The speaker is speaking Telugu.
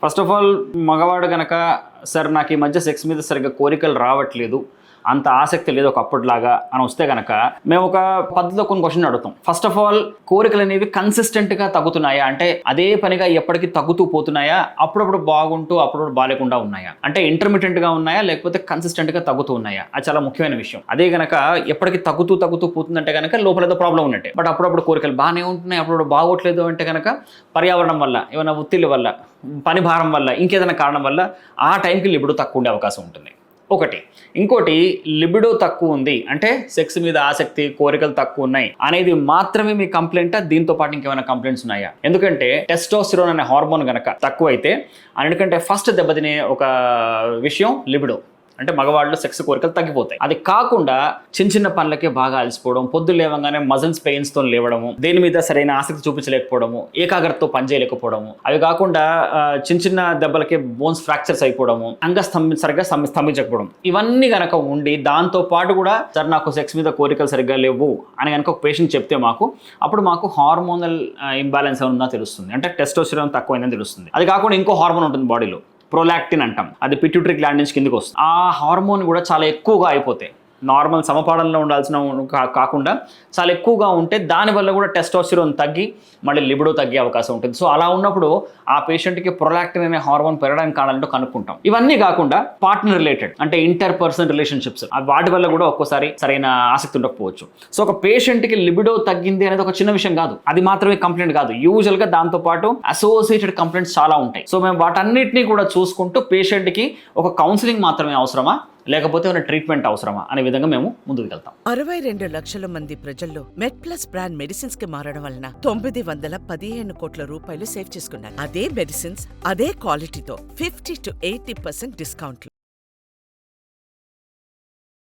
ఫస్ట్ ఆఫ్ ఆల్ మగవాడు గనక సార్ నాకు ఈ మధ్య సెక్స్ మీద సరిగ్గా కోరికలు రావట్లేదు, అంత ఆసక్తి లేదు ఒకప్పటిలాగా అని వస్తే కనుక మేము ఒక పద్ధతిలో కొన్ని క్వశ్చన్ అడుగుతాం. ఫస్ట్ ఆఫ్ ఆల్ కోరికలు అనేవి కన్సిస్టెంట్గా తగ్గుతున్నాయా, అంటే అదే పనిగా ఎప్పటికీ తగ్గుతూ పోతున్నాయా, అప్పుడప్పుడు బాగుంటూ అప్పుడప్పుడు బాగాలేకుండా ఉన్నాయా, అంటే ఇంటర్మీడియట్గా ఉన్నాయా లేకపోతే కన్సిస్టెంట్గా తగ్గుతూ ఉన్నాయా, అది చాలా ముఖ్యమైన విషయం. అదే కనుక ఎప్పటికీ తగ్గుతూ పోతుందంటే కనుక లోపల ఏదో ప్రాబ్లం ఉన్నట్టే. బట్ అప్పుడప్పుడు కోరికలు బాగానే ఉంటున్నాయి, అప్పుడప్పుడు బాగోట్లేదు అంటే కనుక పర్యావరణం వల్ల, ఏమైనా ఒత్తిడి వల్ల, పని భారం వల్ల, ఇంకేదైనా కారణం వల్ల ఆ టైంకి లిబిడో తక్కువ ఉండే అవకాశం ఉంటుంది. ఒకటి. ఇంకోటి, లిబిడో తక్కువ ఉంది అంటే సెక్స్ మీద ఆసక్తి, కోరికలు తక్కువ ఉన్నాయి అనేది మాత్రమే మీ కంప్లైంటా, దీంతో పాటు ఇంకేమైనా కంప్లైంట్స్ ఉన్నాయా? ఎందుకంటే టెస్టోస్టెరోన్ అనే హార్మోన్ గనక తక్కువ అయితే అన్నిటికంటే ఫస్ట్ దెబ్బతినే ఒక విషయం లిబిడో, అంటే మగవాళ్ళు సెక్స్ కోరికలు తగ్గిపోతాయి. అది కాకుండా చిన్న చిన్న పనులకే బాగా అలసిపోవడం, పొద్దు లేవగానే మజిల్స్ పెయిన్స్తో లేవడము, దేని మీద సరైన ఆసక్తి చూపించలేకపోవడము, ఏకాగ్రతతో పనిచేయలేకపోవడము, అవి కాకుండా చిన్న చిన్న దెబ్బలకే బోన్స్ ఫ్రాక్చర్స్ అయిపోవడము, సరిగ్గా స్తంభించకపోవడం, ఇవన్నీ గనక ఉండి దాంతో పాటు కూడా సార్ నాకు సెక్స్ మీద కోరికలు సరిగ్గా లేవు అని కనుక ఒక పేషెంట్ చెప్తే అప్పుడు మాకు హార్మోనల్ ఇంబ్యాలెన్స్ ఉందా తెలుస్తుంది, అంటే టెస్టోస్టెరోన్ తక్కువైందని తెలుస్తుంది. అది కాకుండా ఇంకో హార్మోన్ ఉంటుంది బాడీలో, ప్రోలాక్టిన్ అంటాం, అది పిట్యూటరీ గ్లాండ్ నుంచి కిందకి వస్తుంది. ఆ హార్మోన్ కూడా చాలా ఎక్కువగా అయిపోతాయి, నార్మల్ సమపాడంలో ఉండాల్సిన కాకుండా చాలా ఎక్కువగా ఉంటే దానివల్ల కూడా టెస్టోస్టెరోన్ తగ్గి మళ్ళీ లిబిడో తగ్గే అవకాశం ఉంటుంది. సో అలా ఉన్నప్పుడు ఆ పేషెంట్కి ప్రొలాక్టిన్ అనే హార్మోన్ పెరగడానికి కారణాలంటూ కనుక్కుంటాం. ఇవన్నీ కాకుండా పార్ట్నర్ రిలేటెడ్, అంటే ఇంటర్ పర్సనల్ రిలేషన్షిప్స్, వాటి వల్ల కూడా ఒక్కోసారి సరైన ఆసక్తి ఉండకపోవచ్చు. సో ఒక పేషెంట్కి లిబిడో తగ్గింది అనేది ఒక చిన్న విషయం కాదు, అది మాత్రమే కంప్లైంట్ కాదు. యూజువల్గా దాంతో పాటు అసోసియేటెడ్ కంప్లైంట్స్ చాలా ఉంటాయి. సో మేము వాటన్నిటిని కూడా చూసుకుంటూ పేషెంట్కి ఒక కౌన్సిలింగ్ మాత్రమే అవసరమా లేకపోతే ఏమైనా ట్రీట్మెంట్ అవసరమా అనే విధంగా మేము ముందుకు వెళ్తాం. 62 లక్షల మంది ప్రజల్లో మెడ్ ప్లస్ బ్రాండ్ మెడిసిన్స్ కి మారడం వలన 915 కోట్ల రూపాయలు సేవ్ చేసుకున్నారు. అదే మెడిసిన్స్ అదే క్వాలిటీతో 50 to 80% డిస్కౌంట్లు.